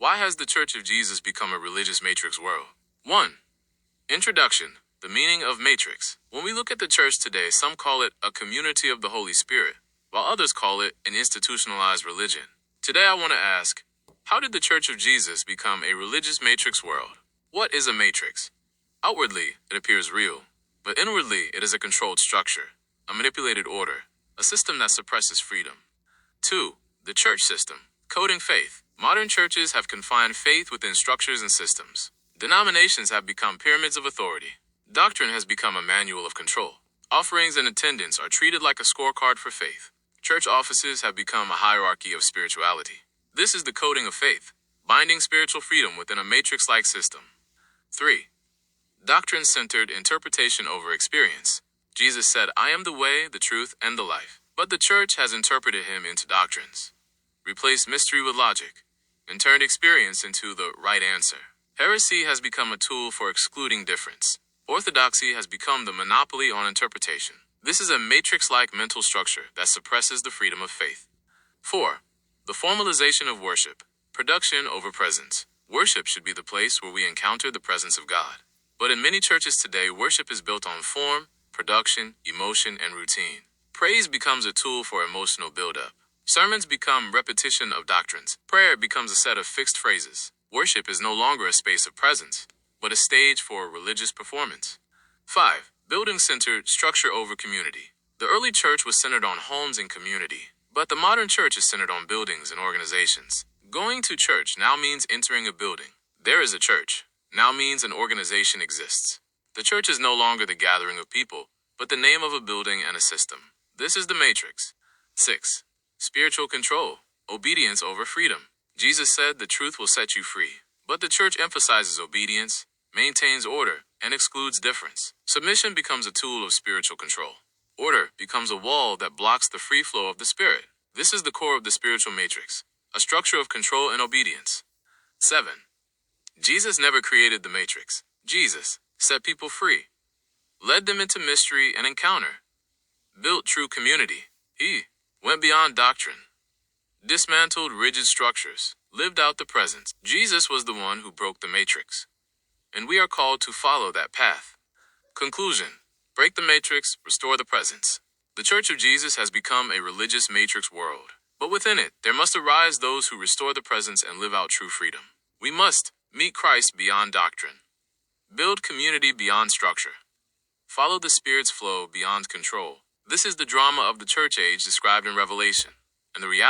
Why has the Church of Jesus become a religious matrix world? 1. Introduction. The meaning of matrix. When we look at the church today, some call it a community of the Holy Spirit, while others call it an institutionalized religion. Today I want to ask, how did the Church of Jesus become a religious matrix world? What is a matrix? Outwardly, it appears real, but inwardly it is a controlled structure, a manipulated order, a system that suppresses freedom. 2. The church system. Coding faith. Modern churches have confined faith within structures and systems. Denominations have become pyramids of authority. Doctrine has become a manual of control. Offerings and attendance are treated like a scorecard for faith. Church offices have become a hierarchy of spirituality. This is the coding of faith, binding spiritual freedom within a matrix-like system. 3. Doctrine-centered interpretation over experience. Jesus said, "I am the way, the truth, and the life." But the church has interpreted him into doctrines, replaced mystery with logic, and turned experience into the right answer. Heresy has become a tool for excluding difference. Orthodoxy has become the monopoly on interpretation. This is a matrix-like mental structure that suppresses the freedom of faith. 4. The formalization of worship. Production over presence. Worship should be the place where we encounter the presence of God. But in many churches today, worship is built on form, production, emotion, and routine. Praise becomes a tool for emotional buildup. Sermons become repetition of doctrines. Prayer becomes a set of fixed phrases. Worship is no longer a space of presence, but a stage for religious performance. 5. Building-centered structure over community. The early church was centered on homes and community, but the modern church is centered on buildings and organizations. Going to church now means entering a building. There is a church now means an organization exists. The church is no longer the gathering of people, but the name of a building and a system. This is the matrix. 6. Spiritual control. Obedience over freedom. Jesus said the truth will set you free, but the church emphasizes obedience, maintains order, and excludes difference. Submission becomes a tool of spiritual control. Order becomes a wall that blocks the free flow of the Spirit. This is the core of the spiritual matrix, a structure of control and obedience. 7. Jesus never created the matrix. Jesus set people free, led them into mystery and encounter, built true community. He went beyond doctrine, dismantled rigid structures, lived out the presence. Jesus was the one who broke the matrix, and we are called to follow that path. Conclusion. Break the matrix, restore the presence. The Church of Jesus has become a religious matrix world, but within it, there must arise those who restore the presence and live out true freedom. We must meet Christ beyond doctrine, build community beyond structure, follow the Spirit's flow beyond control. This is the drama of the church age described in Revelation, and the reality